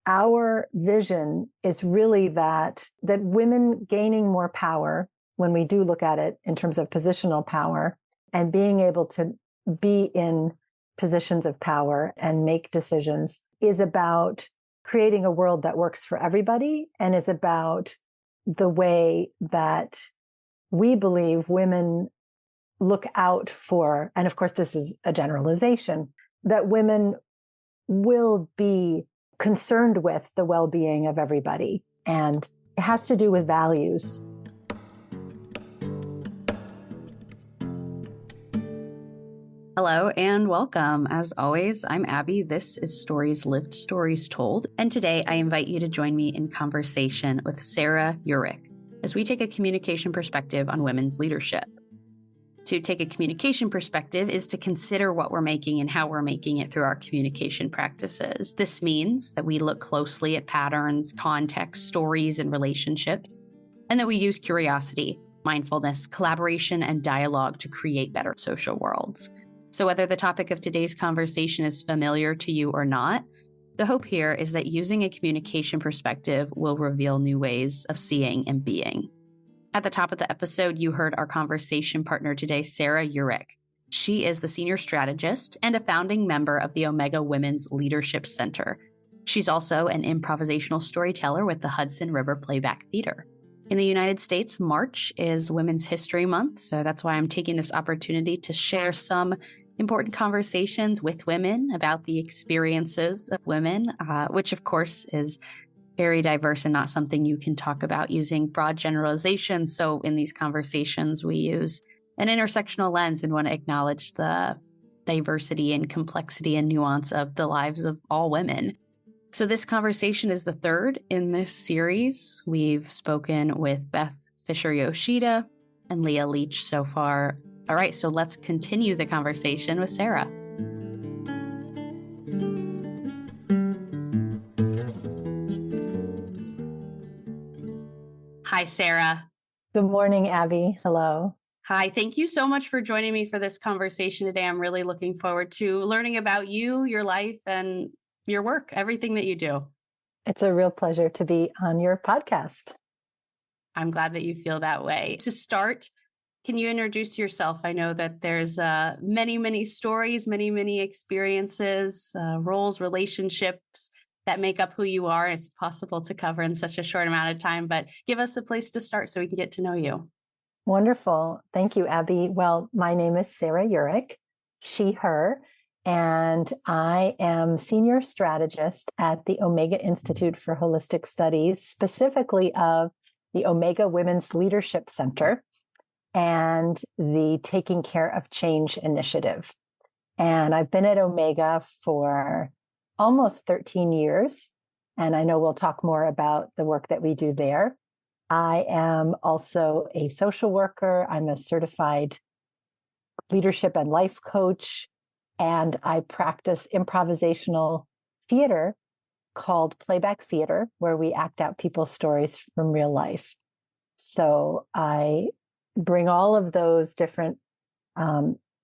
our vision is really that women gaining more power, when we do look at it in terms of positional power, and being able to be in positions of power and make decisions, is about creating a world that works for everybody, and is about the way that we believe women look out for, and of course this is a generalization, that women will be concerned with the well-being of everybody. And it has to do with values. Hello and welcome. As always, I'm Abbie. This is Stories Lived, Stories Told. And today I invite you to join me in conversation with Sarah Urech as we take a communication perspective on women's leadership. To take a communication perspective is to consider what we're making and how we're making it through our communication practices. This means that we look closely at patterns, context, stories, and relationships, and that we use curiosity, mindfulness, collaboration, and dialogue to create better social worlds. So whether the topic of today's conversation is familiar to you or not, the hope here is that using a communication perspective will reveal new ways of seeing and being. At the top of the episode, you heard our conversation partner today, Sarah Urech. She is the senior strategist and a founding member of the Omega Women's Leadership Center. She's also an improvisational storyteller with the Hudson River Playback Theater. In the United States, March is Women's History Month, so that's why I'm taking this opportunity to share some important conversations with women about the experiences of women, which of course is very diverse and not something you can talk about using broad generalizations. So in these conversations, we use an intersectional lens and want to acknowledge the diversity and complexity and nuance of the lives of all women. So this conversation is the third in this series. We've spoken with Beth Fisher-Yoshida and Leah Leach so far. All right, so let's continue the conversation with Sarah. Hi, Sarah. Good morning, Abbie. Hello. Hi, thank you so much for joining me for this conversation today. I'm really looking forward to learning about you, your life, and your work, everything that you do. It's a real pleasure to be on your podcast. I'm glad that you feel that way. To start, can you introduce yourself? I know that there's many stories, many experiences, roles, relationships that make up who you are. It's possible to cover in such a short amount of time, but give us a place to start so we can get to know you. Wonderful. Thank you, Abbie. Well, my name is Sarah Urech, she, her, and I am senior strategist at the Omega Institute for Holistic Studies, specifically of the Omega Women's Leadership Center and the Taking Care of Change initiative. And I've been at Omega for almost 13 years, and I know we'll talk more about the work that we do there. I am also a social worker. I'm a certified leadership and life coach, and I practice improvisational theater called Playback Theater, where we act out people's stories from real life. So I bring all of those different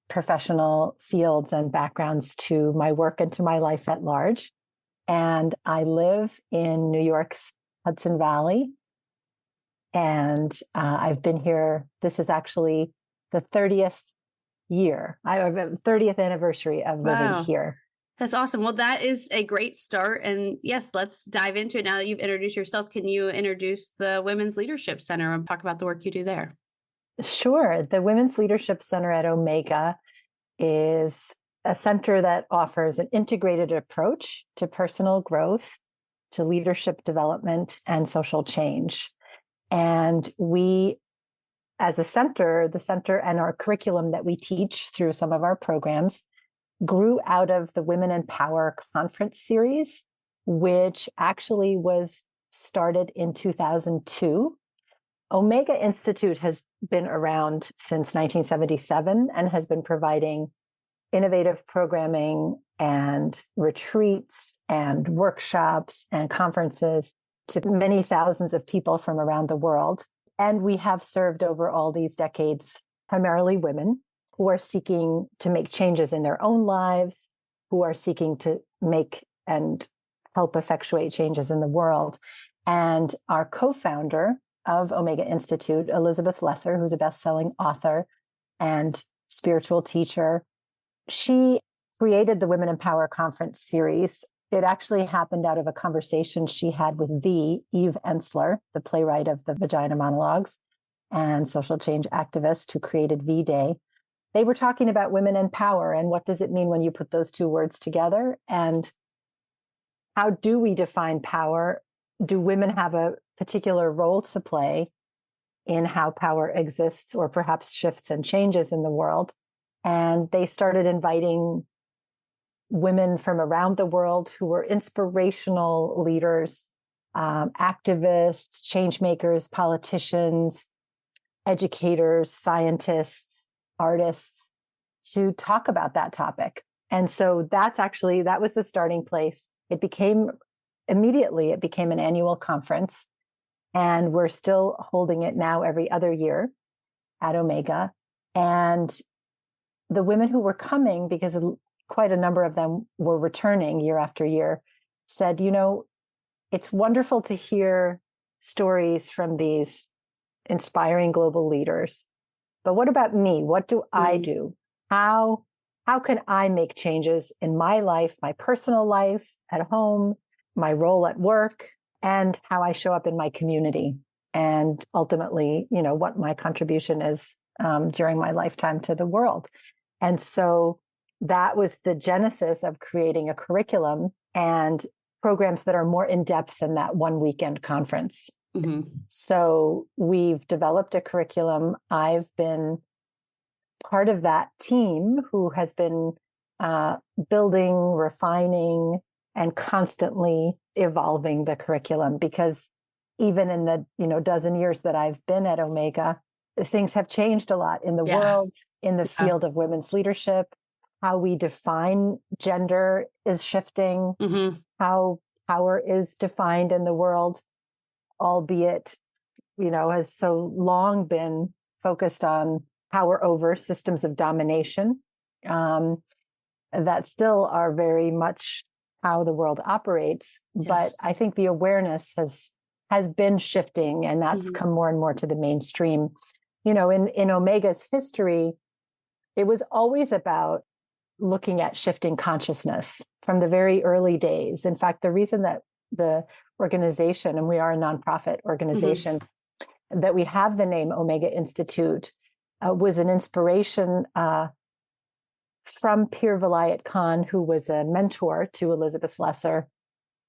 professional fields and backgrounds to my work and to my life at large. And I live in New York's Hudson Valley. And I've been here, this is actually the 30th year, 30th anniversary of living here. That's awesome. Well, that is a great start. And yes, let's dive into it. Now that you've introduced yourself, can you introduce the Women's Leadership Center and talk about the work you do there? Sure. The Women's Leadership Center at Omega is a center that offers an integrated approach to personal growth, to leadership development, and social change. And we, as a center, the center and our curriculum that we teach through some of our programs grew out of the Women in Power conference series, which actually was started in 2002. Omega Institute has been around since 1977 and has been providing innovative programming and retreats and workshops and conferences to many thousands of people from around the world. And we have served over all these decades, primarily women who are seeking to make changes in their own lives, who are seeking to make and help effectuate changes in the world. And our co-founder of Omega Institute, Elizabeth Lesser, who's a best-selling author and spiritual teacher, she created the Women in Power Conference series. It actually happened out of a conversation she had with Eve Ensler, the playwright of the Vagina Monologues and social change activist who created V-Day. They were talking about women in power and what does it mean when you put those two words together, and how do we define power? Do women have a particular role to play in how power exists or perhaps shifts and changes in the world? And they started inviting women from around the world who were inspirational leaders, activists, change makers, politicians, educators, scientists, artists, to talk about that topic. And so that was the starting place. It became an annual conference, and we're still holding it now every other year at Omega. And the women who were coming, because quite a number of them were returning year after year, said, it's wonderful to hear stories from these inspiring global leaders. But what about me? What do I do? How can I make changes in my life, my personal life at home, my role at work, and how I show up in my community? And ultimately, what my contribution is during my lifetime to the world. And so that was the genesis of creating a curriculum and programs that are more in depth than that one weekend conference. Mm-hmm. So we've developed a curriculum. I've been part of that team who has been building, refining, and constantly evolving the curriculum, because even in the dozen years that I've been at Omega, things have changed a lot in the world, in the field of women's leadership. How we define gender is shifting, how power is defined in the world, albeit, has so long been focused on power over systems of domination, that still are very much how the world operates. Yes. But I think the awareness has been shifting, and that's come more and more to the mainstream. In Omega's history, it was always about looking at shifting consciousness from the very early days. In fact, the reason that the organization, and we are a nonprofit organization, that we have the name Omega Institute, was an inspiration from Pir Vilayat Khan, who was a mentor to Elizabeth Lesser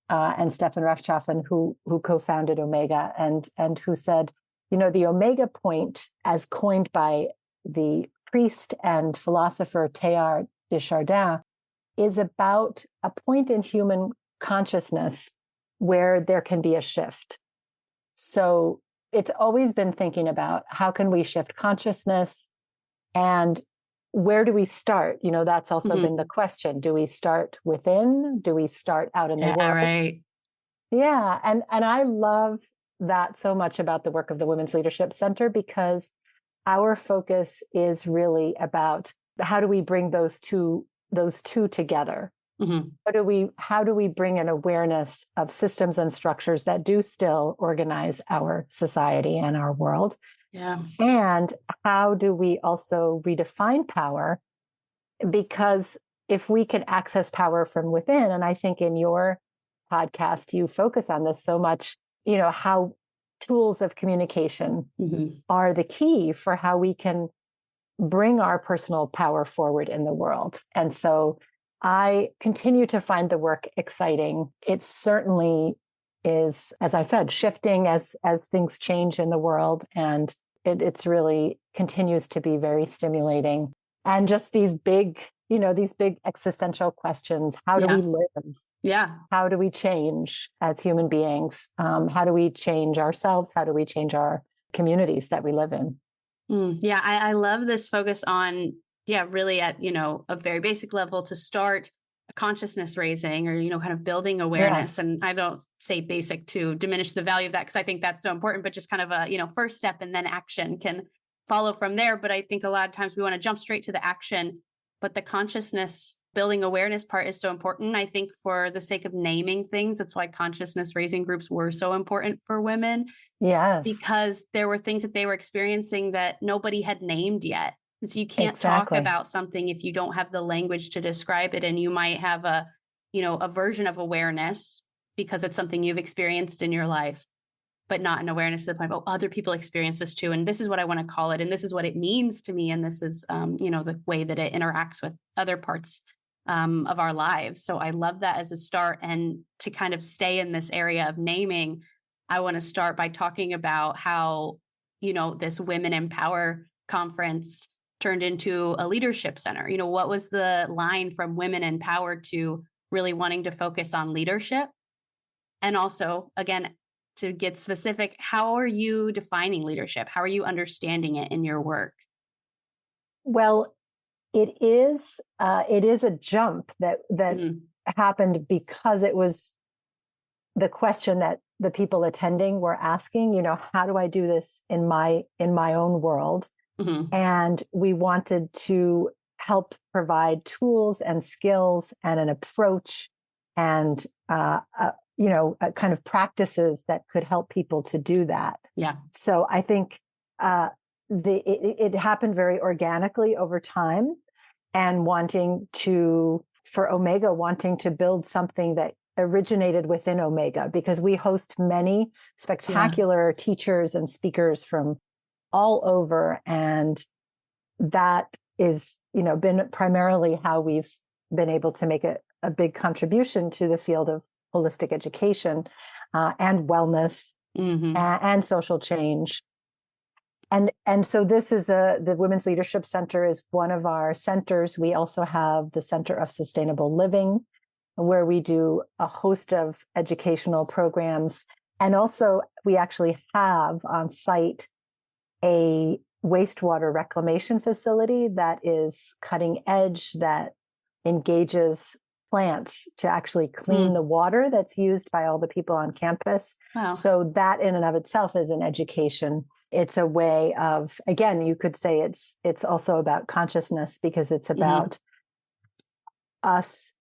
and Stefan Rechtschaffen, who co-founded Omega, and who said, the Omega point, as coined by the priest and philosopher Teilhard de Chardin, is about a point in human consciousness where there can be a shift. So it's always been thinking about how can we shift consciousness, and where do we start? That's also been the question. Do we start within? Do we start out in the world? Right. Yeah. And I love that so much about the work of the Women's Leadership Center, because our focus is really about how do we bring those two together? How do we bring an awareness of systems and structures that do still organize our society and our world? Yeah. And how do we also redefine power? Because if we can access power from within, and I think in your podcast, you focus on this so much, how tools of communication are the key for how we can bring our personal power forward in the world. And so I continue to find the work exciting. It certainly is, as I said, shifting as things change in the world. And it's really continues to be very stimulating. And just these big existential questions. How do we live? Yeah. How do we change as human beings? How do we change ourselves? How do we change our communities that we live in? Yeah. I love this focus on, really at, a very basic level to start a consciousness raising, or, kind of building awareness. Yeah. And I don't say basic to diminish the value of that, because I think that's so important, but just kind of a, first step, and then action can follow from there. But I think a lot of times we want to jump straight to the action, but the consciousness building awareness part is so important. I think for the sake of naming things, that's why consciousness raising groups were so important for women. Yes. Because there were things that they were experiencing that nobody had named yet. So you can't Exactly. talk about something if you don't have the language to describe it. And you might have a version of awareness because it's something you've experienced in your life, but not an awareness to the point of, oh, other people experience this too. And this is what I want to call it. And this is what it means to me. And this is, the way that it interacts with other parts of our lives. So I love that as a start. And to kind of stay in this area of naming, I want to start by talking about how, this Women in Power conference turned into a leadership center. What was the line from Women in Power to really wanting to focus on leadership? And also, again, to get specific, how are you defining leadership? How are you understanding it in your work? Well, it is a jump that happened because it was the question that the people attending were asking, how do I do this in my own world? Mm-hmm. And we wanted to help provide tools and skills and an approach and, kind of practices that could help people to do that. Yeah. So I think it happened very organically over time, and for Omega, wanting to build something that originated within Omega, because we host many spectacular teachers and speakers from all over. And that is, been primarily how we've been able to make a big contribution to the field of holistic education and wellness and social change. And so this is the Women's Leadership Center is one of our centers. We also have the Center of Sustainable Living, where we do a host of educational programs. And also we actually have on site a wastewater reclamation facility that is cutting edge, that engages plants to actually clean the water that's used by all the people on campus. Wow. So that in and of itself is an education. It's a way of, again, you could say it's also about consciousness, because it's about us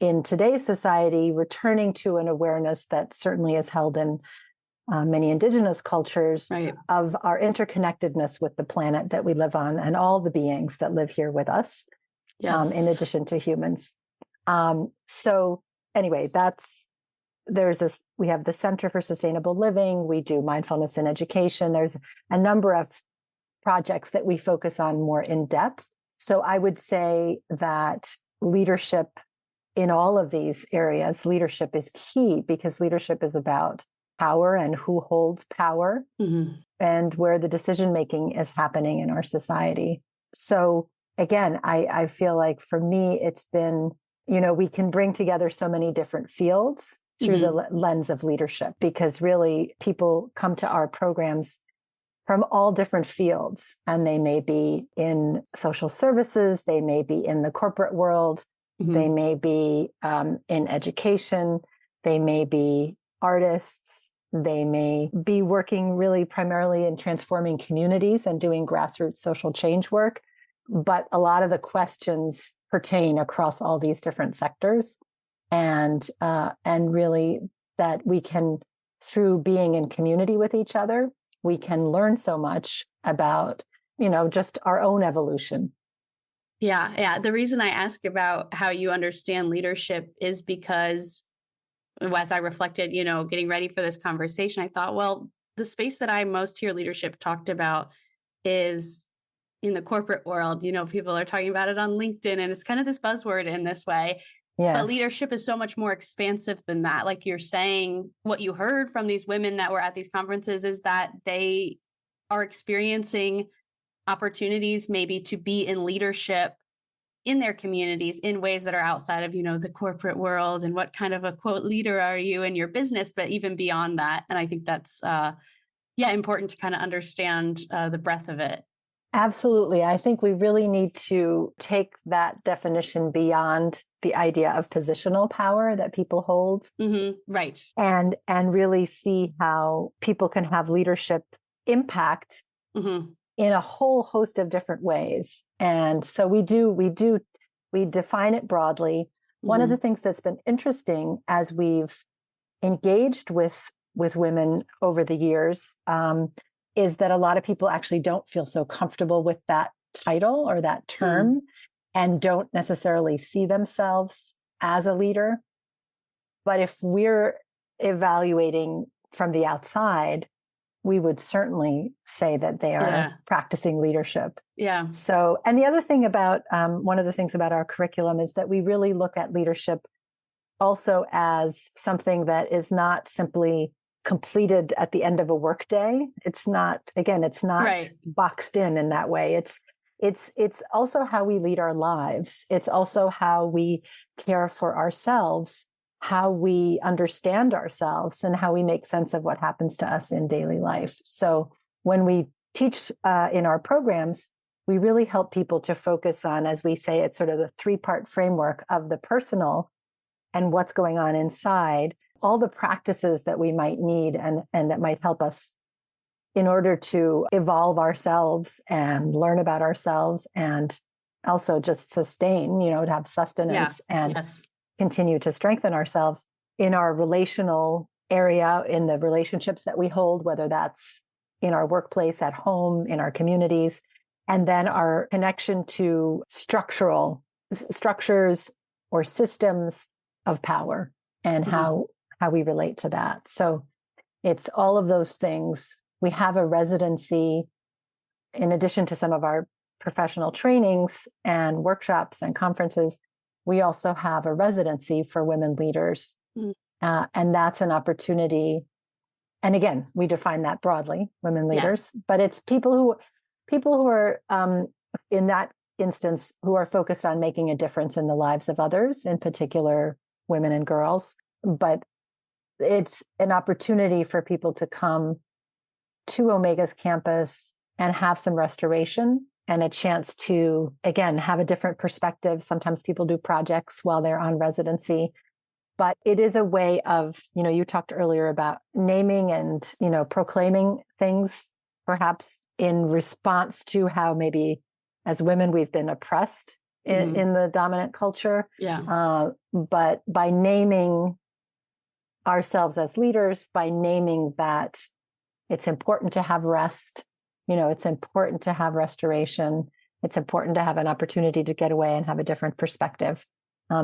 in today's society returning to an awareness that certainly is held in many indigenous cultures, right, of our interconnectedness with the planet that we live on and all the beings that live here with us, in addition to humans. So anyway, we have the Center for Sustainable Living. We do mindfulness in education. There's a number of projects that we focus on more in depth. So I would say that leadership in all of these areas, leadership is key, because leadership is about power and who holds power and where the decision-making is happening in our society. So again, I feel like for me, it's been, we can bring together so many different fields through the lens of leadership, because really people come to our programs from all different fields, and they may be in social services, they may be in the corporate world, they may be in education, they may be artists, they may be working really primarily in transforming communities and doing grassroots social change work. But a lot of the questions pertain across all these different sectors, and really that we can, through being in community with each other, we can learn so much about, just our own evolution. Yeah. The reason I ask about how you understand leadership is because as I reflected, getting ready for this conversation, I thought, well, the space that I most hear leadership talked about is in the corporate world. People are talking about it on LinkedIn, and it's kind of this buzzword in this way. Yes. But leadership is so much more expansive than that. Like you're saying, what you heard from these women that were at these conferences is that they are experiencing opportunities maybe to be in leadership in their communities in ways that are outside of, the corporate world, and what kind of a quote leader are you in your business, but even beyond that. And I think that's, important to kind of understand the breadth of it. Absolutely. I think we really need to take that definition beyond the idea of positional power that people hold. Right. And really see how people can have leadership impact in a whole host of different ways. And so we we define it broadly. One of the things that's been interesting as we've engaged with women over the years is that a lot of people actually don't feel so comfortable with that title or that term and don't necessarily see themselves as a leader. But if we're evaluating from the outside, we would certainly say that they are practicing leadership. Yeah. So, and the other thing about, one of the things about our curriculum is that we really look at leadership also as something that is not simply completed at the end of a workday. It's not, again, it's not boxed in that way. It's also how we lead our lives. It's also how we care for ourselves, how we understand ourselves, and how we make sense of what happens to us in daily life. So when we teach in our programs, we really help people to focus on, as we say, it's sort of the 3-part framework of the personal and what's going on inside, all the practices that we might need and that might help us in order to evolve ourselves and learn about ourselves, and also just sustain, to have sustenance and continue to strengthen ourselves in our relational area, in the relationships that we hold, whether that's in our workplace, at home, in our communities, and then our connection to structures or systems of power and how we relate to that. So it's all of those things. We have a residency in addition to some of our professional trainings and workshops and conferences. We also have a residency for women leaders. And that's an opportunity. And again, we define that broadly, women leaders, but it's people who are in that instance, who are focused on making a difference in the lives of others, in particular, women and girls. But it's an opportunity for people to come to Omega's campus and have some restoration and a chance to, again, have a different perspective. Sometimes people do projects while they're on residency, but it is a way of, you talked earlier about naming and, proclaiming things, perhaps in response to how maybe as women we've been oppressed in the dominant culture. But by naming ourselves as leaders, by naming that it's important to have rest, it's important to have restoration. It's important to have an opportunity to get away and have a different perspective.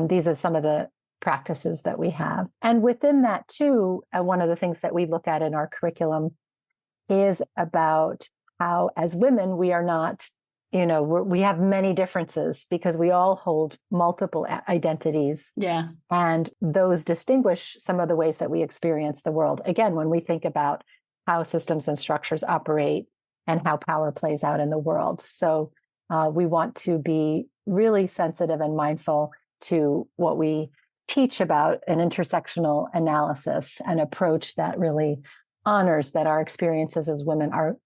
These are some of the practices that we have. And within that too, one of the things that we look at in our curriculum is about how as women, we are not, we have many differences because we all hold multiple identities. Yeah. And those distinguish some of the ways that we experience the world. Again, when we think about how systems and structures operate and how power plays out in the world. So we want to be really sensitive and mindful to what we teach about an intersectional analysis, an approach that really honors that our experiences as women are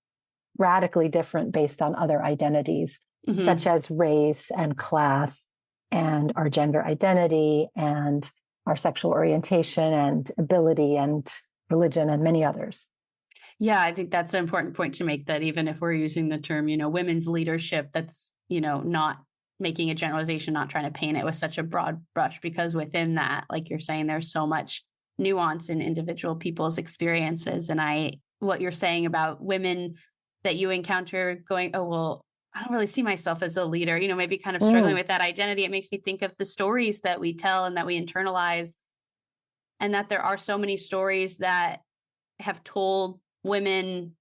radically different based on other identities, such as race and class and our gender identity and our sexual orientation and ability and religion and many others. Yeah, I think that's an important point to make, that even if we're using the term, women's leadership, that's, not making a generalization, not trying to paint it with such a broad brush, because within that, like you're saying, there's so much nuance in individual people's experiences. And what you're saying about women that you encounter going, oh, well, I don't really see myself as a leader, maybe kind of struggling with that identity. It makes me think of the stories that we tell and that we internalize, and that there are so many stories that have told women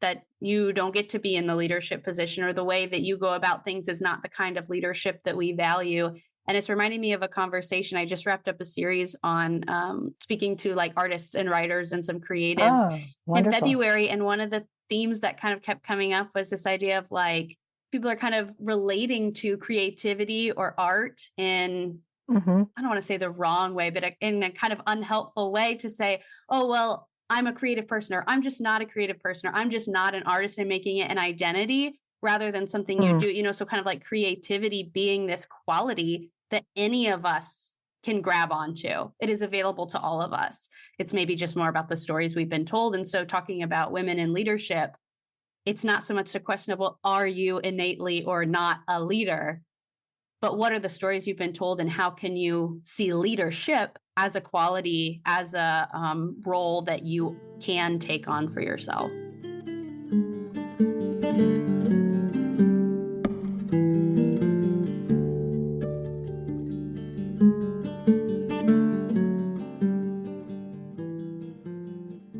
that you don't get to be in the leadership position, or the way that you go about things is not the kind of leadership that we value. And it's reminding me of a conversation. I just wrapped up a series on speaking to like artists and writers and some creatives in February. And one of the themes that kind of kept coming up was this idea of like, people are kind of relating to creativity or art in, I don't want to say the wrong way, but in a kind of unhelpful way, to say, oh, well, I'm a creative person, or I'm just not a creative person, or I'm just not an artist, and making it an identity rather than something you do, so kind of like creativity being this quality that any of us can grab onto. It is available to all of us. It's maybe just more about the stories we've been told. And so talking about women in leadership, it's not so much a question of, well, are you innately or not a leader? but what are the stories you've been told, and how can you see leadership as a quality, as a role that you can take on for yourself?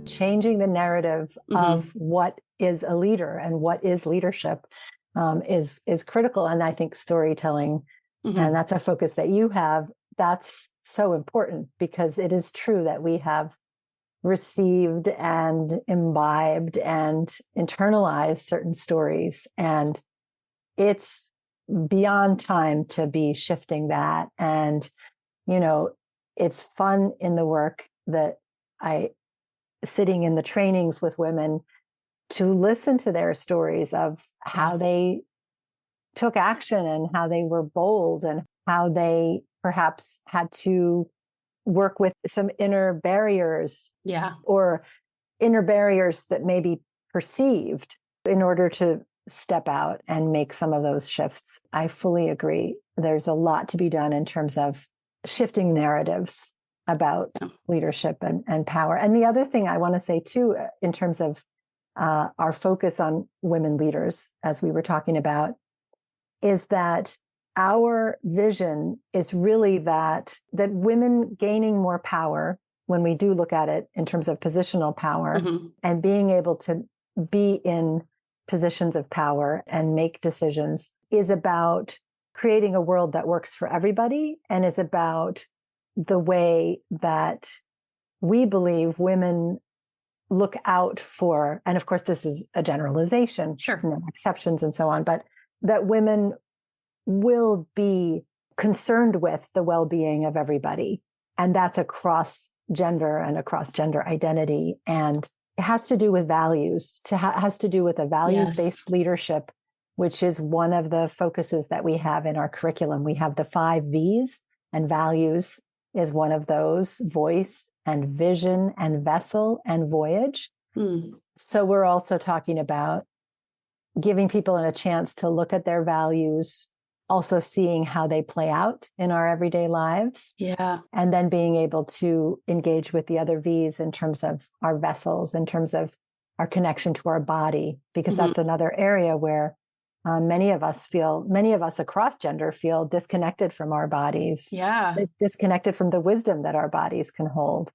Changing the narrative of what is a leader and what is leadership is critical. And I think storytelling, and that's a focus that you have, that's so important, because it is true that we have received and imbibed and internalized certain stories. And it's beyond time to be shifting that. And, it's fun in the work that sitting in the trainings with women to listen to their stories of how they took action and how they were bold and how they perhaps had to work with some inner barriers, or inner barriers that may be perceived, in order to step out and make some of those shifts. I fully agree. There's a lot to be done in terms of shifting narratives about leadership and power. And the other thing I want to say too, in terms of our focus on women leaders, as we were talking about, is that our vision is really that women gaining more power, when we do look at it in terms of positional power, and being able to be in positions of power and make decisions, is about creating a world that works for everybody, and is about the way that we believe women look out for, and of course, this is a generalization, exceptions and so on, but that women will be concerned with the well-being of everybody. And that's across gender and across gender identity. And it has to do with values, has to do with a values-based leadership, which is one of the focuses that we have in our curriculum. We have the 5 V's, and values is one of those: voice and vision and vessel and voyage. So we're also talking about giving people a chance to look at their values, also seeing how they play out in our everyday lives. And then being able to engage with the other V's in terms of our vessels, in terms of our connection to our body, because that's another area where many of us across gender feel disconnected from our bodies, disconnected from the wisdom that our bodies can hold.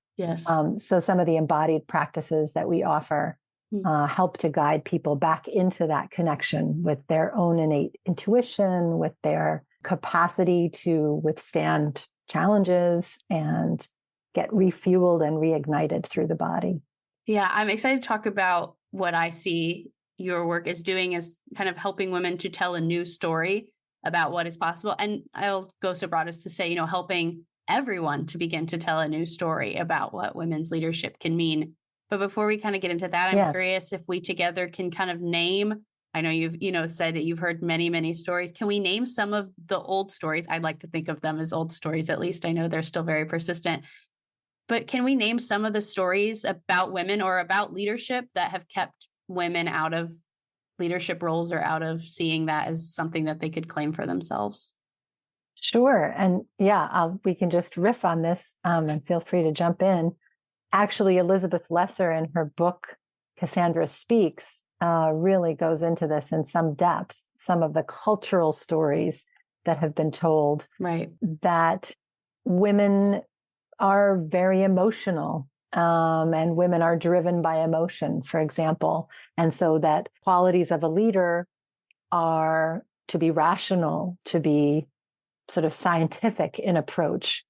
So some of the embodied practices that we offer help to guide people back into that connection with their own innate intuition, with their capacity to withstand challenges and get refueled and reignited through the body. Yeah, I'm excited to talk about what I see your work is doing, is kind of helping women to tell a new story about what is possible. And I'll go so broad as to say, helping everyone to begin to tell a new story about what women's leadership can mean. But before we kind of get into that, I'm curious if we together can kind of name, I know you've, said that you've heard many, many stories. Can we name some of the old stories? I'd like to think of them as old stories, at least. I know they're still very persistent. But can we name some of the stories about women or about leadership that have kept women out of leadership roles, or out of seeing that as something that they could claim for themselves? Sure. And we can just riff on this and feel free to jump in. Actually, Elizabeth Lesser, in her book, Cassandra Speaks, really goes into this in some depth, some of the cultural stories that have been told, that women are very emotional, and women are driven by emotion, for example. And so that qualities of a leader are to be rational, to be sort of scientific in approach.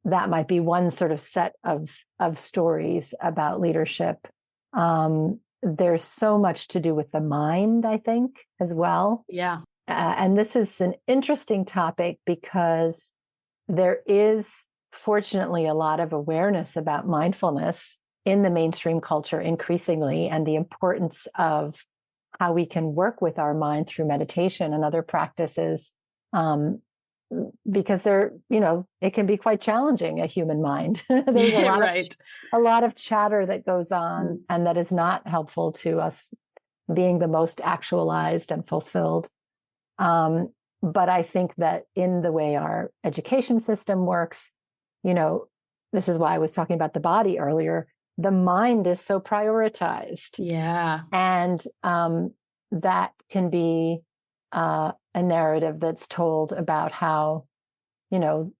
That might be one sort of set of stories about leadership. There's so much to do with the mind, I think, as well. And this is an interesting topic because there is, fortunately, a lot of awareness about mindfulness in the mainstream culture increasingly, and the importance of how we can work with our mind through meditation and other practices, because it can be quite challenging, a human mind. There's a lot of chatter that goes on and that is not helpful to us being the most actualized and fulfilled. But I think that in the way our education system works, this is why I was talking about the body earlier. The mind is so prioritized. Yeah. And that can be a narrative that's told about how, and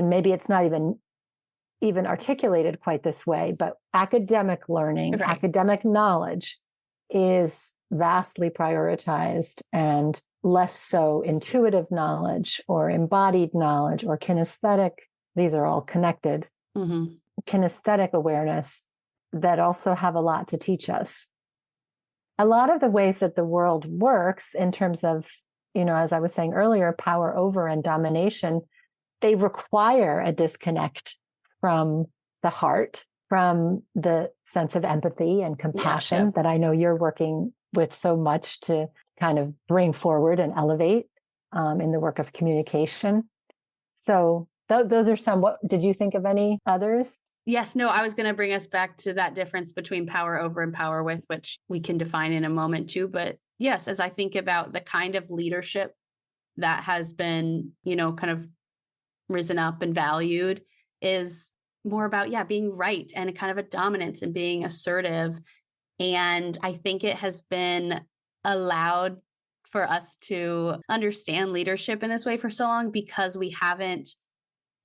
maybe it's not even articulated quite this way, but academic learning, right. academic knowledge is vastly prioritized, and less so intuitive knowledge or embodied knowledge or kinesthetic. These are all connected. Mm-hmm. Kinesthetic awareness that also have a lot to teach us. A lot of the ways that the world works in terms of, as I was saying earlier, power over and domination, they require a disconnect from the heart, from the sense of empathy and compassion that I know you're working with so much to kind of bring forward and elevate in the work of communication. So those are some. What did you think of any others? Yes, no, I was going to bring us back to that difference between power over and power with, which we can define in a moment too. But yes, as I think about the kind of leadership that has been, kind of risen up and valued, is more about, being right and kind of a dominance and being assertive. And I think it has been allowed for us to understand leadership in this way for so long because we haven't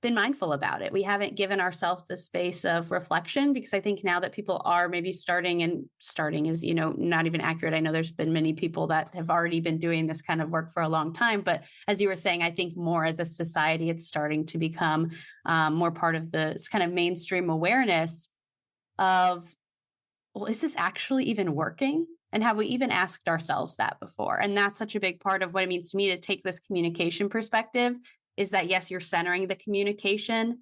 been mindful about it. We haven't given ourselves the space of reflection, because I think now that people are maybe starting is, not even accurate. I know there's been many people that have already been doing this kind of work for a long time. But as you were saying, I think more as a society, it's starting to become more part of this kind of mainstream awareness of, well, is this actually even working? And have we even asked ourselves that before? And that's such a big part of what it means to me to take this communication perspective, is that, yes, you're centering the communication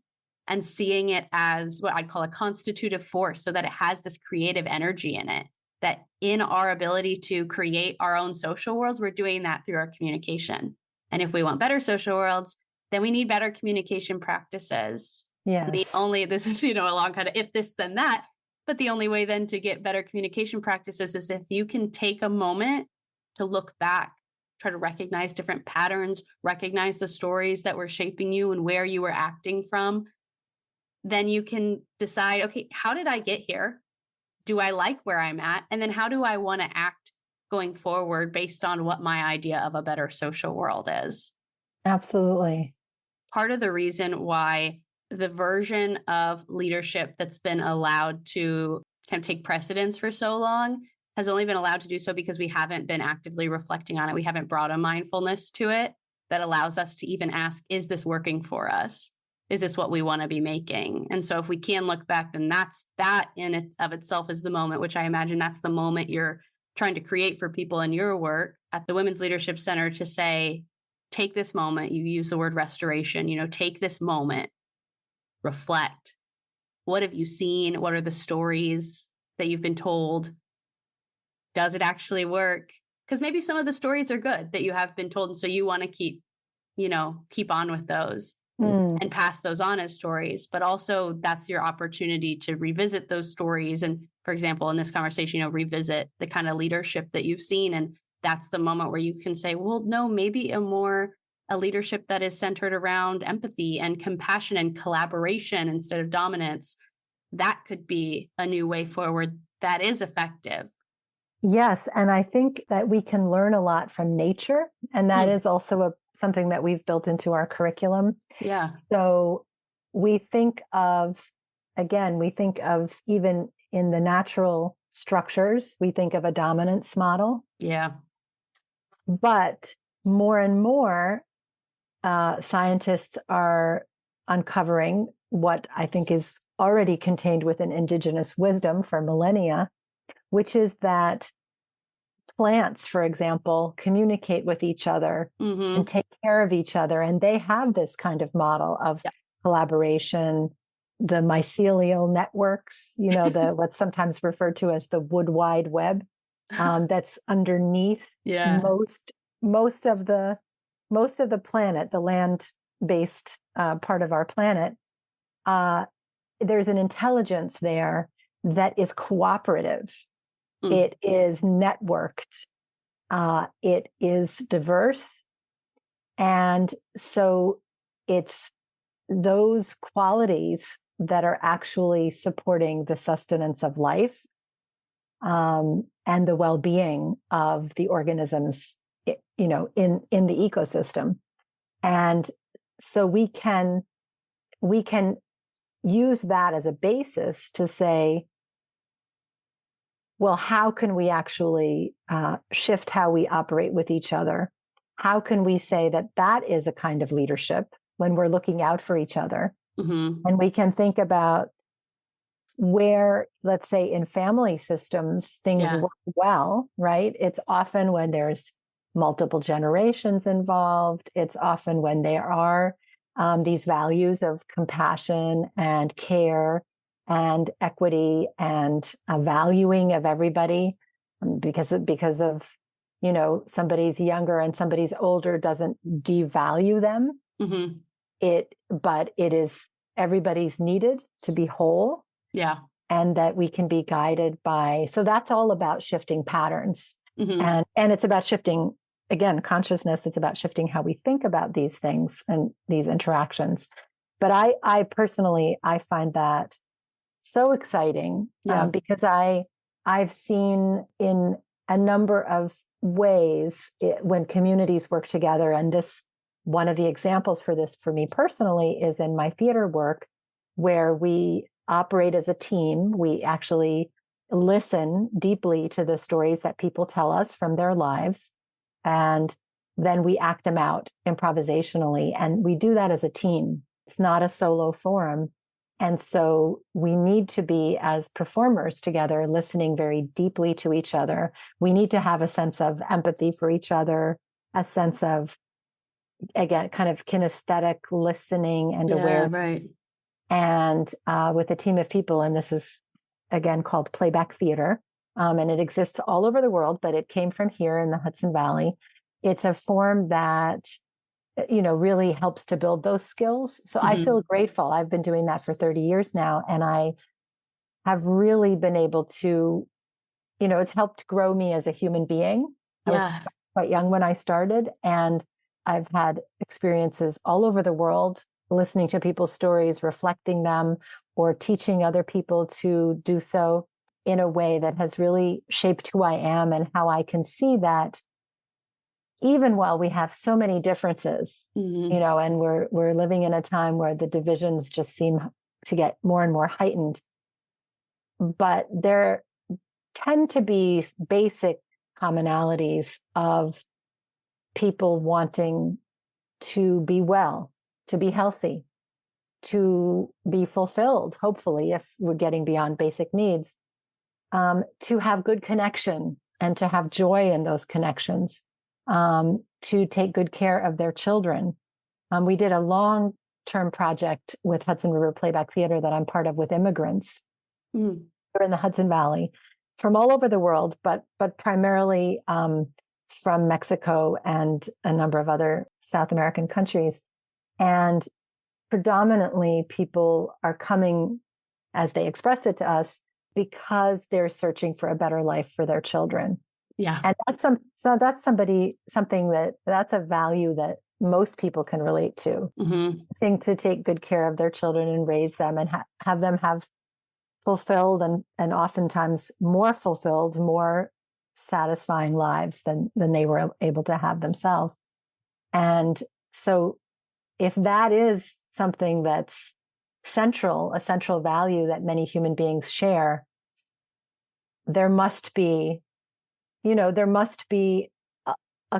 and seeing it as what I'd call a constitutive force, so that it has this creative energy in it, that in our ability to create our own social worlds, we're doing that through our communication. And if we want better social worlds, then we need better communication practices. Yes. This is, a long kind of if this, then that. But the only way then to get better communication practices is if you can take a moment to look back, try to recognize different patterns, recognize the stories that were shaping you and where you were acting from. Then you can decide, okay, how did I get here? Do I like where I'm at? And then how do I want to act going forward based on what my idea of a better social world is? Absolutely. Part of the reason why the version of leadership that's been allowed to kind of take precedence for so long has only been allowed to do so because we haven't been actively reflecting on it. We haven't brought a mindfulness to it that allows us to even ask, is this working for us? Is this what we want to be making? And so if we can look back, then that in it of itself is the moment, which I imagine that's the moment you're trying to create for people in your work at the Women's Leadership Center, to say, take this moment. You use the word restoration, take this moment, reflect. What have you seen? What are the stories that you've been told? Does it actually work? Because maybe some of the stories are good that you have been told. And so you want to keep on with those and pass those on as stories. But also that's your opportunity to revisit those stories. And for example, in this conversation, revisit the kind of leadership that you've seen. And that's the moment where you can say, well, no, maybe a leadership that is centered around empathy and compassion and collaboration instead of dominance. That could be a new way forward that is effective. Yes. And I think that we can learn a lot from nature. And that is also something that we've built into our curriculum. Yeah. So we think of even in the natural structures, we think of a dominance model. Yeah. But more and more, scientists are uncovering what I think is already contained within indigenous wisdom for millennia, which is that plants, for example, communicate with each other and take care of each other. And they have this kind of model of collaboration, the mycelial networks, what's sometimes referred to as the wood wide web, that's underneath most of the planet, the land-based part of our planet. There's an intelligence there that is cooperative. It is networked. It is diverse. And so it's those qualities that are actually supporting the sustenance of life, and the well-being of the organisms, in the ecosystem. And so we can use that as a basis to say, well, how can we actually shift how we operate with each other? How can we say that that is a kind of leadership when we're looking out for each other? Mm-hmm. And we can think about where, let's say, in family systems, things work well, right? It's often when there's multiple generations involved. It's often when there are these values of compassion and care and equity and valuing of everybody, because of somebody's younger and somebody's older doesn't devalue them. Mm-hmm. But it is, everybody's needed to be whole. Yeah. And that we can be guided by, so that's all about shifting patterns. Mm-hmm. And it's about shifting, again, consciousness. It's about shifting how we think about these things and these interactions. But I personally, I find that so exciting, because I've seen in a number of ways when communities work together. And this, one of the examples for this for me personally is in my theater work, where we operate as a team. We actually listen deeply to the stories that people tell us from their lives, and then we act them out improvisationally. And we do that as a team. It's not a solo forum. And so we need to be, as performers together, listening very deeply to each other. We need to have a sense of empathy for each other, a sense of, again, kind of kinesthetic listening and awareness. Right. And with a team of people, and this is, again, called Playback Theater, and it exists all over the world, but it came from here in the Hudson Valley. It's a form that, really helps to build those skills. So I feel grateful. I've been doing that for 30 years now, and I have really been able to, it's helped grow me as a human being. I was quite young when I started, and I've had experiences all over the world, listening to people's stories, reflecting them, or teaching other people to do so in a way that has really shaped who I am and how I can see that even while we have so many differences, and we're living in a time where the divisions just seem to get more and more heightened, but there tend to be basic commonalities of people wanting to be well, to be healthy, to be fulfilled, hopefully, if we're getting beyond basic needs, to have good connection and to have joy in those connections, to take good care of their children. We did a long-term project with Hudson River Playback Theater that I'm part of with immigrants here in the Hudson Valley from all over the world, but primarily from Mexico and a number of other South American countries. And predominantly people are coming, as they expressed it to us, because they're searching for a better life for their children. Yeah. And that's that's a value that most people can relate to. Wanting to take good care of their children and raise them and have them have fulfilled and oftentimes more fulfilled, more satisfying lives than they were able to have themselves. And so if that is something that's a central value that many human beings share, there must be a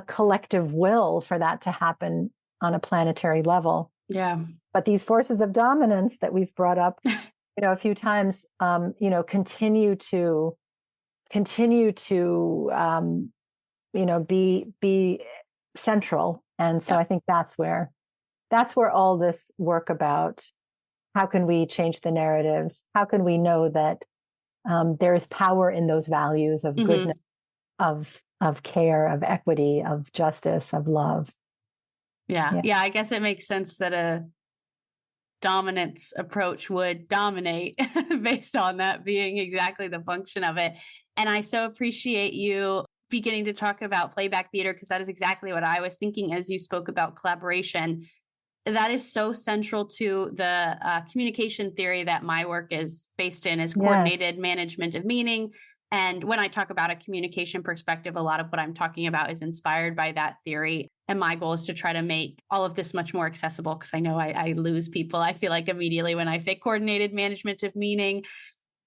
collective will for that to happen on a planetary level. Yeah. But these forces of dominance that we've brought up, a few times, continue to be central. And so I think that's where all this work about how can we change the narratives? How can we know that there is power in those values of goodness, of care, of equity, of justice, of love. Yeah. I guess it makes sense that a dominance approach would dominate based on that being exactly the function of it. And I so appreciate you beginning to talk about playback theater, because that is exactly what I was thinking as you spoke about collaboration. That is so central to the communication theory that my work is based in, is coordinated management of meaning. And when I talk about a communication perspective, a lot of what I'm talking about is inspired by that theory. And my goal is to try to make all of this much more accessible, because I know I lose people, I feel like, immediately when I say coordinated management of meaning,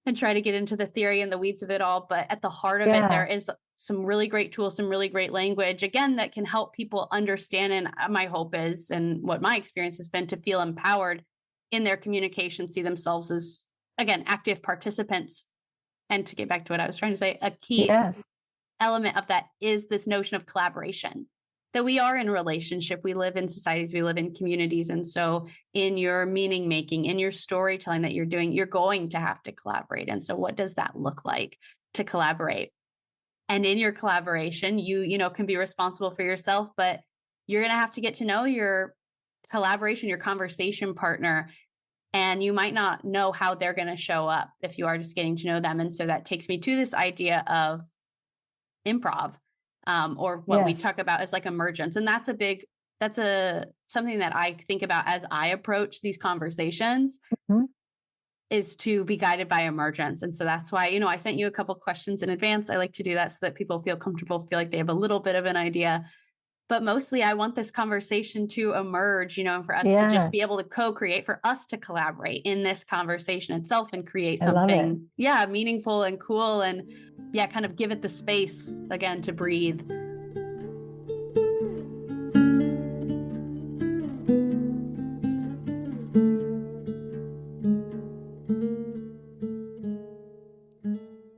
and try to get into the theory and the weeds of it all. But at the heart of it, there is some really great tools, some really great language, again, that can help people understand. And my hope is, and what my experience has been, to feel empowered in their communication, see themselves as, again, active participants. And to get back to what I was trying to say, a key element of that is this notion of collaboration, that we are in relationship, we live in societies, we live in communities. And so in your meaning making, in your storytelling that you're doing, you're going to have to collaborate. And so what does that look like to collaborate? And in your collaboration, you can be responsible for yourself, but you're going to have to get to know your collaboration, your conversation partner. And you might not know how they're going to show up if you are just getting to know them. And so that takes me to this idea of improv, or what we talk about as like emergence. And that's something that I think about as I approach these conversations, is to be guided by emergence. And so that's why, I sent you a couple questions in advance. I like to do that so that people feel comfortable, feel like they have a little bit of an idea. But mostly I want this conversation to emerge, and for us to just be able to co-create, for us to collaborate in this conversation itself and create something, meaningful and cool, and kind of give it the space again to breathe.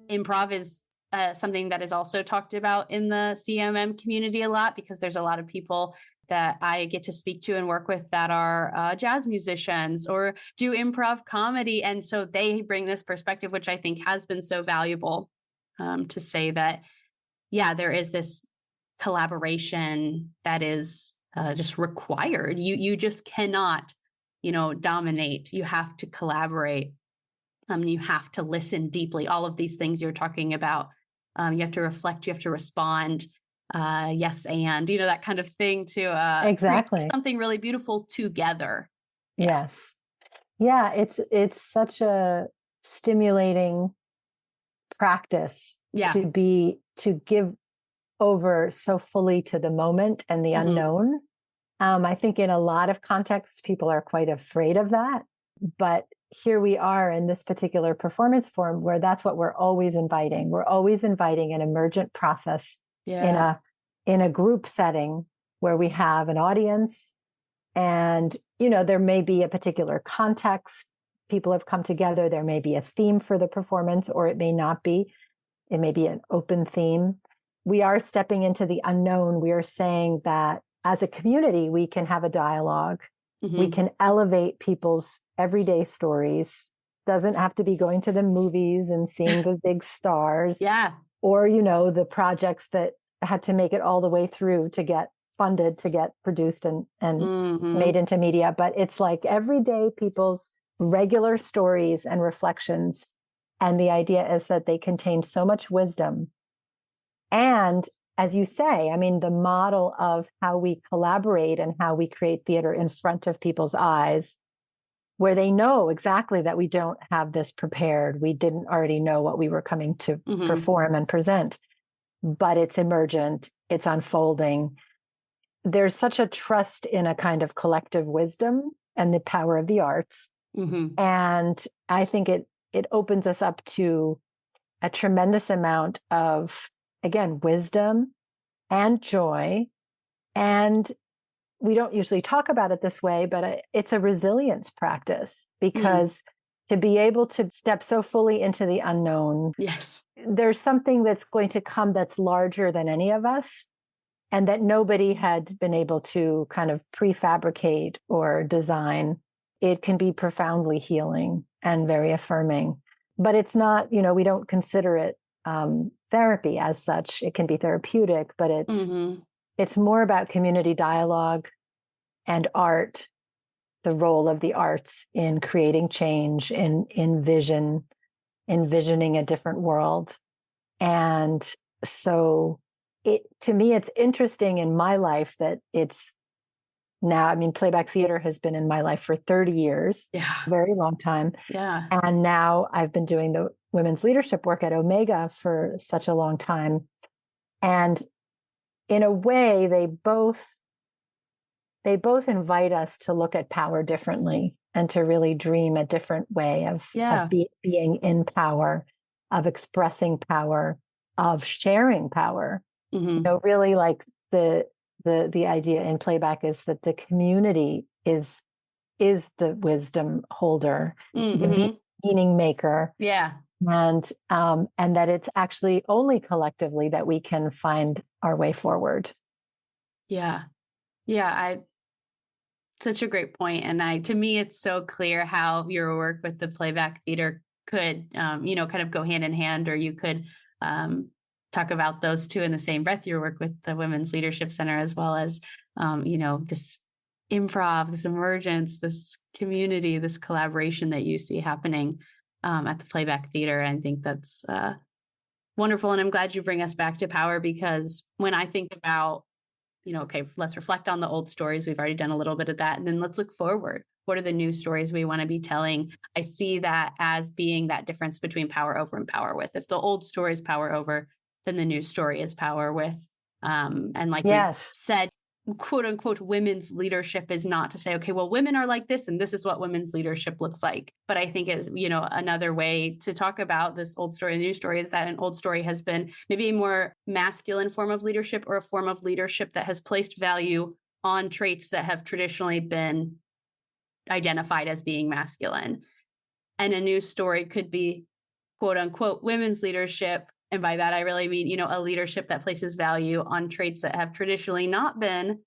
Improv is something that is also talked about in the CMM community a lot, because there's a lot of people that I get to speak to and work with that are jazz musicians or do improv comedy. And so they bring this perspective, which I think has been so valuable, to say that, there is this collaboration that is just required. You just cannot, dominate. You have to collaborate. You have to listen deeply. All of these things you're talking about. You have to reflect, you have to respond. Yes. And, that kind of thing to create something really beautiful together. Yes. Yeah. It's such a stimulating practice to give over so fully to the moment and the unknown. I think in a lot of contexts, people are quite afraid of that, but here we are in this particular performance form where that's what we're always inviting. We're always inviting an emergent process in a group setting where we have an audience, and, there may be a particular context. People have come together. There may be a theme for the performance, or it may not be. It may be an open theme. We are stepping into the unknown. We are saying that as a community, we can have a dialogue. We can elevate people's everyday stories. Doesn't have to be going to the movies and seeing the big stars. Or, the projects that had to make it all the way through to get funded, to get produced and made into media. But it's like everyday people's regular stories and reflections. And the idea is that they contain so much wisdom. And as you say, the model of how we collaborate and how we create theater in front of people's eyes, where they know exactly that we don't have this prepared. We didn't already know what we were coming to perform and present, but it's emergent, it's unfolding. There's such a trust in a kind of collective wisdom and the power of the arts. And I think it opens us up to a tremendous amount of, again, wisdom and joy. And we don't usually talk about it this way, but it's a resilience practice, because to be able to step so fully into the unknown, there's something that's going to come that's larger than any of us, and that nobody had been able to kind of prefabricate or design. It can be profoundly healing and very affirming, but it's not, we don't consider it therapy as such. It can be therapeutic, but it's more about community dialogue and art, the role of the arts in creating change, in envisioning a different world. And so to me, it's interesting in my life that it's now, I mean, Playback Theater has been in my life for 30 years, Yeah. a very long time. Yeah. And now I've been doing the women's leadership work at Omega for such a long time. And in a way, they both invite us to look at power differently and to really dream a different way of being in power, of expressing power, of sharing power. Really like the idea in Playback is that the community is the wisdom holder, the meaning maker. Yeah. And that it's actually only collectively that we can find our way forward. Yeah. Yeah. Such a great point. And to me, it's so clear how your work with the Playback Theater could, kind of go hand in hand, or you could talk about those two in the same breath, your work with the Women's Leadership Center, as well as, this improv, this emergence, this community, this collaboration that you see happening at the Playback Theater. I think that's wonderful. And I'm glad you bring us back to power, because when I think about, okay, let's reflect on the old stories. We've already done a little bit of that. And then let's look forward. What are the new stories we want to be telling? I see that as being that difference between power over and power with. If the old story is power over, then the new story is power with. And like we've said, quote unquote, women's leadership is not to say, okay, well, women are like this, and this is what women's leadership looks like. But I think is, another way to talk about this old story and new story is that an old story has been maybe a more masculine form of leadership, or a form of leadership that has placed value on traits that have traditionally been identified as being masculine. And a new story could be, quote unquote, women's leadership. And by that, I really mean, a leadership that places value on traits that have traditionally not been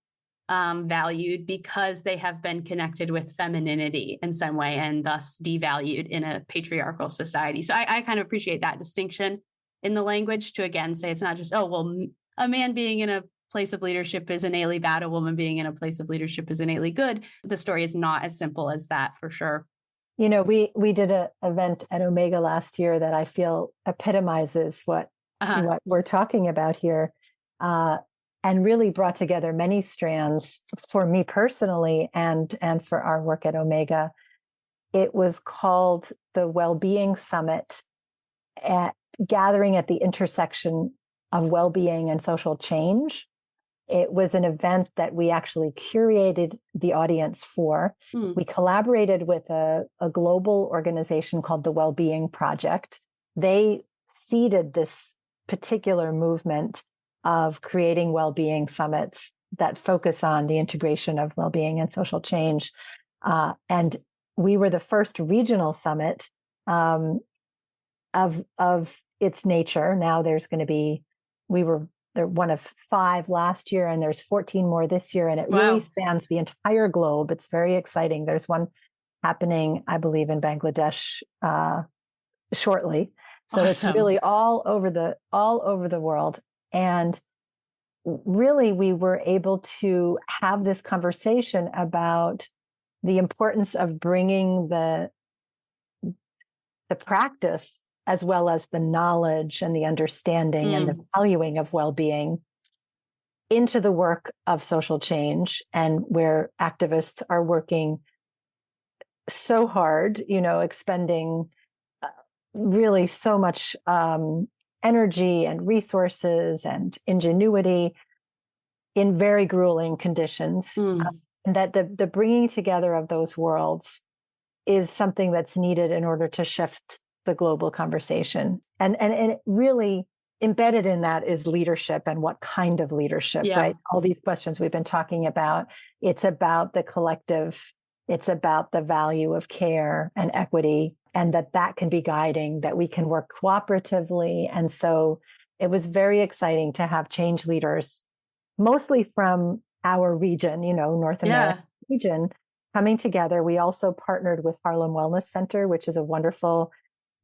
valued, because they have been connected with femininity in some way, and thus devalued in a patriarchal society. So I kind of appreciate that distinction in the language, to again say it's not just, oh, well, a man being in a place of leadership is innately bad, a woman being in a place of leadership is innately good. The story is not as simple as that, for sure. We did an event at Omega last year that I feel epitomizes what we're talking about here, and really brought together many strands for me personally and for our work at Omega. It was called the Wellbeing Summit, gathering at the intersection of well-being and social change. It was an event that we actually curated the audience for. We collaborated with a global organization called the Wellbeing Project. They seeded this particular movement of creating well-being summits that focus on the integration of well-being and social change. And we were the first regional summit of its nature. Now there's going to be, they're one of 5 last year, and there's 14 more this year. And it really spans the entire globe. It's very exciting. There's one happening, I believe, in Bangladesh shortly. So It's really all over the world. And really, we were able to have this conversation about the importance of bringing the practice, as well as the knowledge and the understanding and the valuing of well-being, into the work of social change, and where activists are working so hard, expending really so much energy and resources and ingenuity in very grueling conditions. And that the bringing together of those worlds is something that's needed in order to shift the global conversation. And it really embedded in that is leadership, and what kind of leadership, right? All these questions we've been talking about, it's about the collective, it's about the value of care and equity, and that can be guiding, that we can work cooperatively. And so it was very exciting to have change leaders, mostly from our region, North America region, coming together. We also partnered with Harlem Wellness Center, which is a wonderful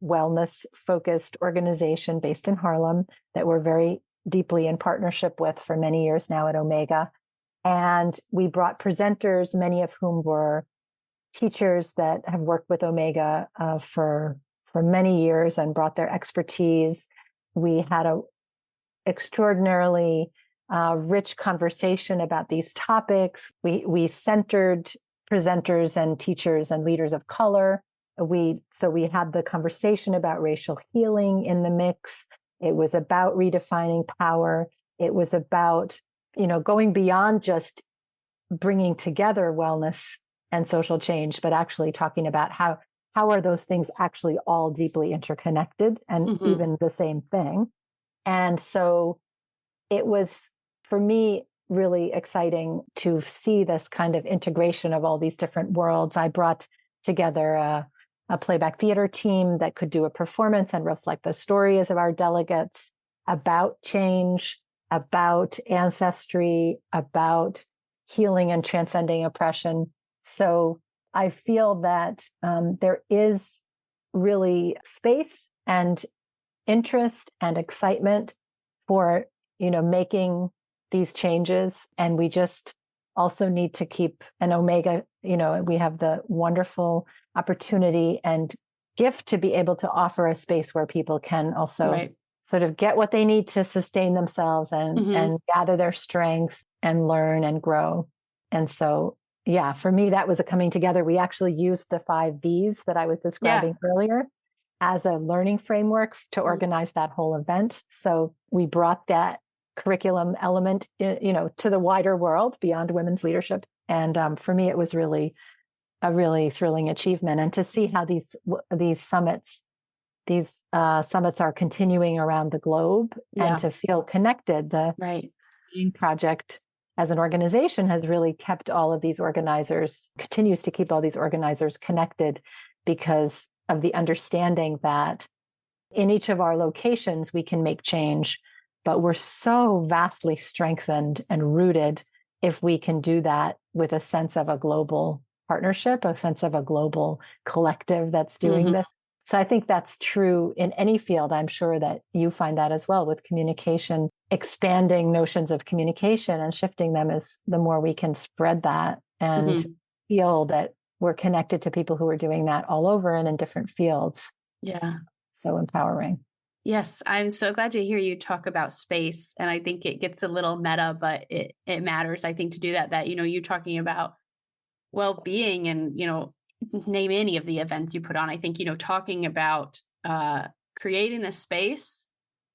wellness-focused organization based in Harlem that we're very deeply in partnership with for many years now at Omega. And we brought presenters, many of whom were teachers that have worked with Omega for many years and brought their expertise. We had extraordinarily rich conversation about these topics. We centered presenters and teachers and leaders of color. So we had the conversation about racial healing in the mix. It was about redefining power. It was about, going beyond just bringing together wellness and social change, but actually talking about how are those things actually all deeply interconnected and even the same thing. And so it was, for me, really exciting to see this kind of integration of all these different worlds. I brought together a playback theater team that could do a performance and reflect the stories of our delegates about change, about ancestry, about healing and transcending oppression. So I feel that there is really space and interest and excitement for, making these changes. And we just also need to keep an Omega, we have the wonderful opportunity and gift to be able to offer a space where people can also sort of get what they need to sustain themselves and gather their strength and learn and grow. And so, yeah, for me, that was a coming together. We actually used the 5 V's that I was describing earlier as a learning framework to organize that whole event. So we brought that curriculum element, to the wider world beyond women's leadership. And for me, it was really a really thrilling achievement. And to see how these summits are continuing around the globe and to feel connected. The Wellbeing Project as an organization has really kept all of these organizers, continues to keep all these organizers connected because of the understanding that in each of our locations, we can make change, but we're so vastly strengthened and rooted if we can do that with a sense of a global partnership, a sense of a global collective that's doing this. So I think that's true in any field. I'm sure that you find that as well with communication, expanding notions of communication and shifting them is the more we can spread that and feel that we're connected to people who are doing that all over and in different fields. Yeah. So empowering. Yes, I'm so glad to hear you talk about space. And I think it gets a little meta, but it matters, I think, to do that, you talking about well-being and, name any of the events you put on. I think, talking about creating a space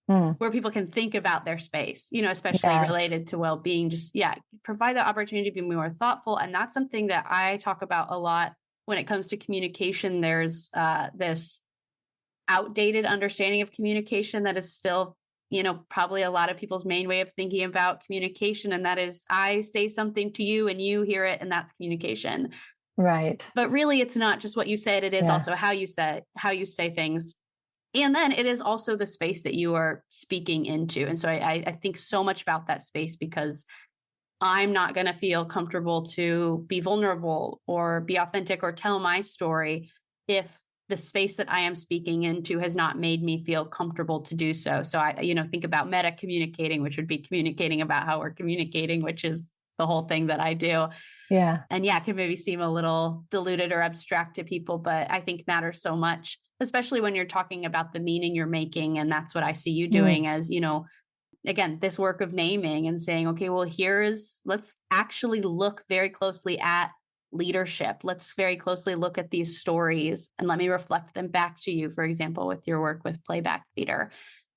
where people can think about their space, especially related to well-being, just, provide the opportunity to be more thoughtful. And that's something that I talk about a lot when it comes to communication. There's this outdated understanding of communication that is still, probably a lot of people's main way of thinking about communication. And that is, I say something to you and you hear it, and that's communication. Right. But really, it's not just what you said. It is also how you say things. And then it is also the space that you are speaking into. And so I think so much about that space, because I'm not going to feel comfortable to be vulnerable or be authentic or tell my story if the space that I am speaking into has not made me feel comfortable to do so. So I, think about meta communicating, which would be communicating about how we're communicating, which is the whole thing that I do. Yeah. And it can maybe seem a little diluted or abstract to people, but I think matters so much, especially when you're talking about the meaning you're making. And that's what I see you doing as, again, this work of naming and saying, okay, well, let's actually look very closely at leadership. Let's very closely look at these stories and let me reflect them back to you, for example, with your work with Playback Theater.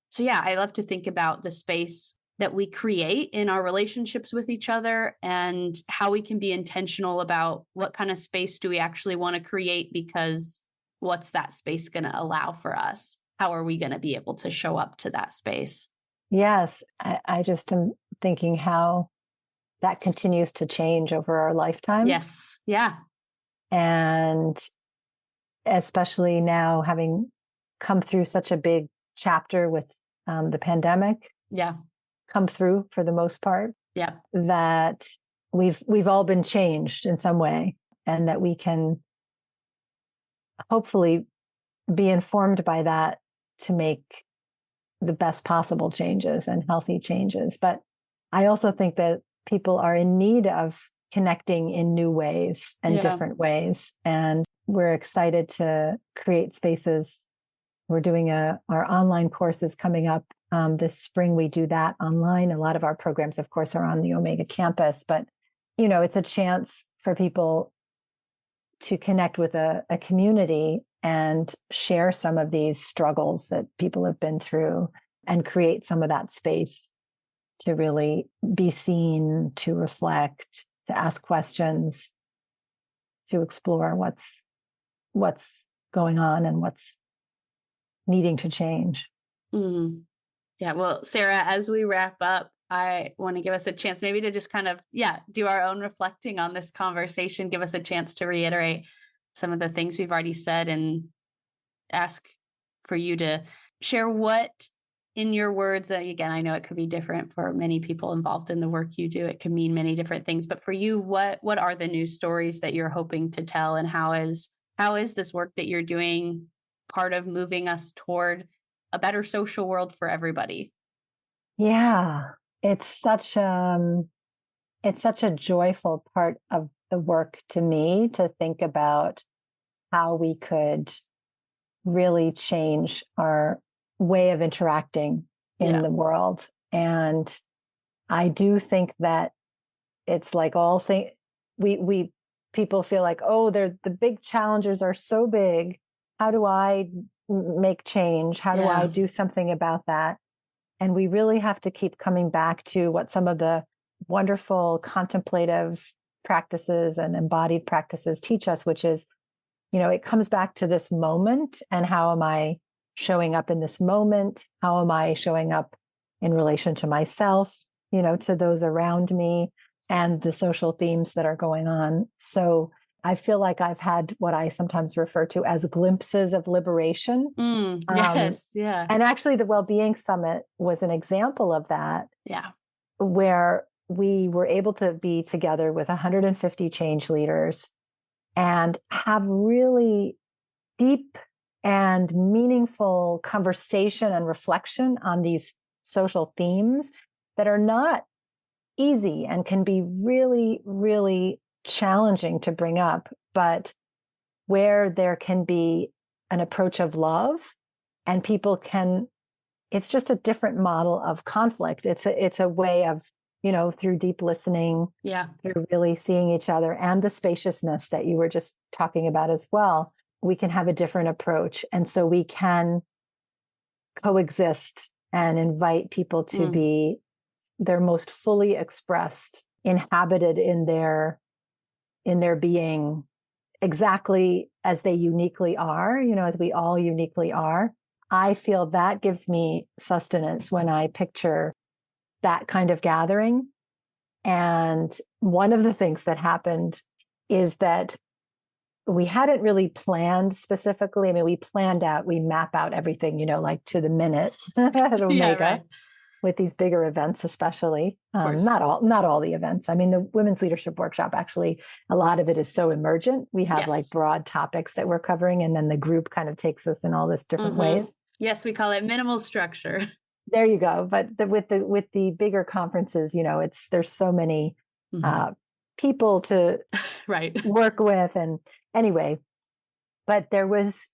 So I love to think about the space that we create in our relationships with each other and how we can be intentional about what kind of space do we actually want to create, because what's that space going to allow for us? How are we going to be able to show up to that space? Yes. I just am thinking how that continues to change over our lifetime. Yes. Yeah. And especially now, having come through such a big chapter with the pandemic. Yeah. Come through for the most part. Yeah. That we've all been changed in some way, and that we can hopefully be informed by that to make the best possible changes and healthy changes. But I also think that people are in need of connecting in new ways and different ways. And we're excited to create spaces. We're doing our online courses coming up This spring, we do that online. A lot of our programs, of course, are on the Omega campus, but, it's a chance for people to connect with a community and share some of these struggles that people have been through and create some of that space to really be seen, to reflect, to ask questions, to explore what's going on and what's needing to change. Mm-hmm. Yeah. Well, Sarah, as we wrap up, I want to give us a chance maybe to just kind of, do our own reflecting on this conversation, give us a chance to reiterate some of the things we've already said and ask for you to share what, in your words, again, I know it could be different for many people involved in the work you do. It can mean many different things, but for you, what are the new stories that you're hoping to tell, and how is this work that you're doing part of moving us toward a better social world for everybody? Yeah, it's such a joyful part of the work to me to think about how we could really change our way of interacting in the world. And I do think that it's like all things, we people feel like, oh, the big challenges are so big. How do I make change? How do I do something about that? And we really have to keep coming back to what some of the wonderful contemplative practices and embodied practices teach us, which is, it comes back to this moment, and how am I showing up in this moment? How am I showing up in relation to myself, to those around me, and the social themes that are going on? So I feel like I've had what I sometimes refer to as glimpses of liberation. Yes. Yeah. And actually the Wellbeing Summit was an example of that. Yeah. Where we were able to be together with 150 change leaders and have really deep and meaningful conversation and reflection on these social themes that are not easy and can be really, really challenging to bring up, but where there can be an approach of love, and people can, it's just a different model of conflict. It's a way of, through deep listening, through really seeing each other, and the spaciousness that you were just talking about as well, we can have a different approach. And so we can coexist and invite people to be their most fully expressed, inhabited in their being, exactly as they uniquely are, as we all uniquely are. I feel that gives me sustenance when I picture that kind of gathering. And one of the things that happened is that we hadn't really planned specifically. I mean, we map out everything, like to the minute at Omega, with these bigger events, especially. Not all the events. I mean, the Women's Leadership Workshop, actually, a lot of it is so emergent. We have like broad topics that we're covering, and then the group kind of takes us in all this different ways. Yes, we call it minimal structure. There you go. But with the bigger conferences, there's so many people to work with. And anyway, but there was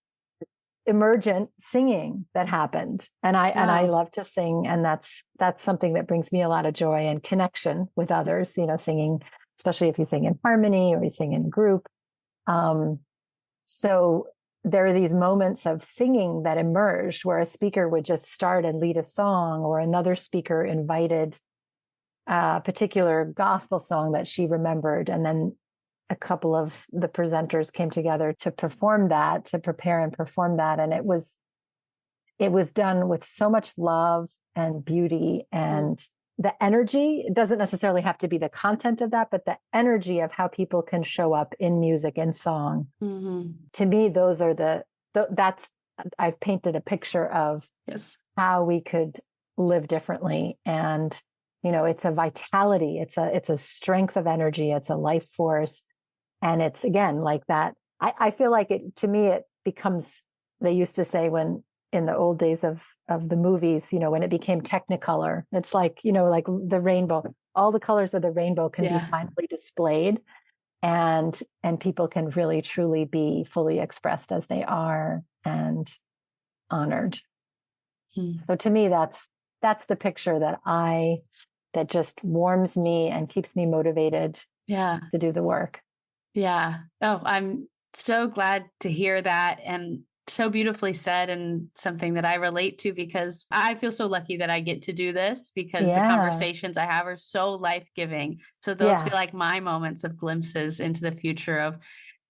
emergent singing that happened. And I love to sing. And that's something that brings me a lot of joy and connection with others, singing, especially if you sing in harmony or you sing in group. So there are these moments of singing that emerged where a speaker would just start and lead a song, or another speaker invited a particular gospel song that she remembered. And then a couple of the presenters came together to perform that, to prepare and perform that. And it was done with so much love and beauty, and the energy. It doesn't necessarily have to be the content of that, but the energy of how people can show up in music and song. To me, those are I've painted a picture of how we could live differently. And, it's a vitality. It's a strength of energy. It's a life force. And it's, again, like that. I feel like to me, it becomes, they used to say when in the old days of the movies, when it became Technicolor, it's like, like the rainbow, all the colors of the rainbow can be finally displayed, and people can really, truly be fully expressed as they are and honored. So to me, that's that's the picture that just warms me and keeps me motivated to do the work. Yeah. Oh, I'm so glad to hear that, and so beautifully said, and something that I relate to, because I feel so lucky that I get to do this, because the conversations I have are so life-giving. So those feel like my moments of glimpses into the future of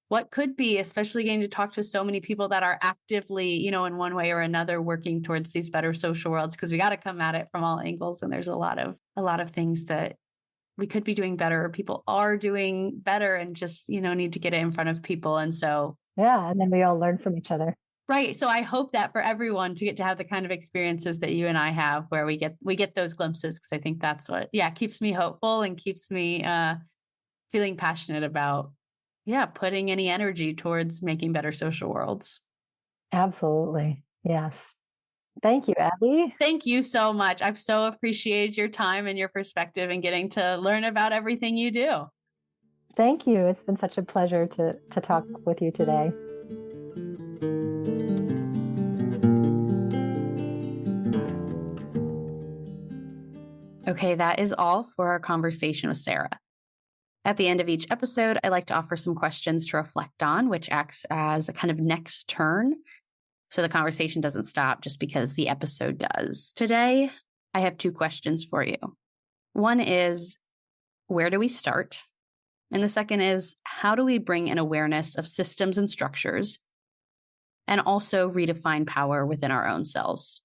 what could be, especially getting to talk to so many people that are actively, in one way or another, working towards these better social worlds, because we got to come at it from all angles. And there's a lot of things that we could be doing better, or people are doing better, and just, need to get it in front of people. And so, and then we all learn from each other. Right. So I hope that for everyone to get to have the kind of experiences that you and I have, where we get those glimpses, because I think that's what, keeps me hopeful and keeps me feeling passionate about, putting any energy towards making better social worlds. Absolutely. Yes. Thank you, Abbie. Thank you so much. I've so appreciated your time and your perspective and getting to learn about everything you do. Thank you. It's been such a pleasure to talk with you today. Okay, that is all for our conversation with Sarah. At the end of each episode, I like to offer some questions to reflect on, which acts as a kind of next turn, so the conversation doesn't stop just because the episode does. Today, I have 2 questions for you. One is, where do we start? And the second is, how do we bring an awareness of systems and structures, and also redefine power within our own selves?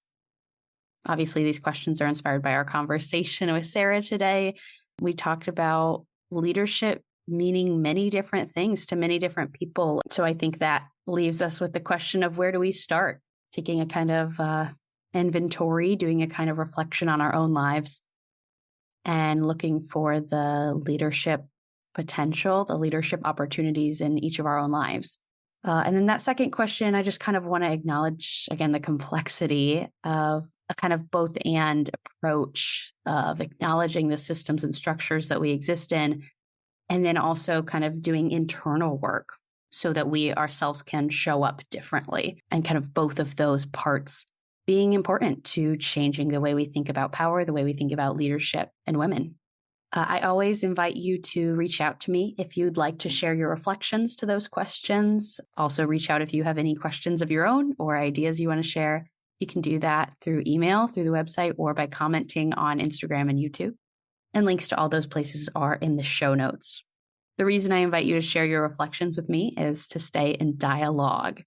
Obviously, these questions are inspired by our conversation with Sarah today. We talked about leadership meaning many different things to many different people. So I think that leaves us with the question of, where do we start? Taking a kind of inventory, doing a kind of reflection on our own lives, and looking for the leadership potential, the leadership opportunities in each of our own lives. And then that second question, I just kind of want to acknowledge, again, the complexity of a kind of both and approach of acknowledging the systems and structures that we exist in, and then also kind of doing internal work so that we ourselves can show up differently, and kind of both of those parts being important to changing the way we think about power, the way we think about leadership and women. I always invite you to reach out to me if you'd like to share your reflections to those questions. Also, reach out if you have any questions of your own or ideas you want to share. You can do that through email, through the website, or by commenting on Instagram and YouTube. And links to all those places are in the show notes. The reason I invite you to share your reflections with me is to stay in dialogue.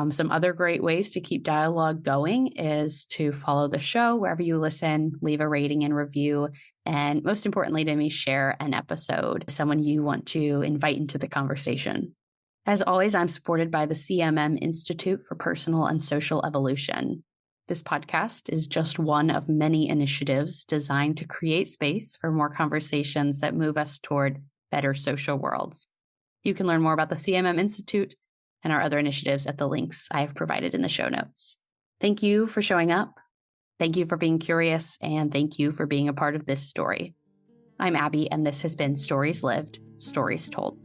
Some other great ways to keep dialogue going is to follow the show wherever you listen, leave a rating and review, and most importantly to me, share an episode, someone you want to invite into the conversation. As always, I'm supported by the CMM Institute for Personal and Social Evolution. This podcast is just one of many initiatives designed to create space for more conversations that move us toward better social worlds. You can learn more about the CMM Institute and our other initiatives at the links I have provided in the show notes. Thank you for showing up. Thank you for being curious, and thank you for being a part of this story. I'm Abbie, and this has been Stories Lived, Stories Told.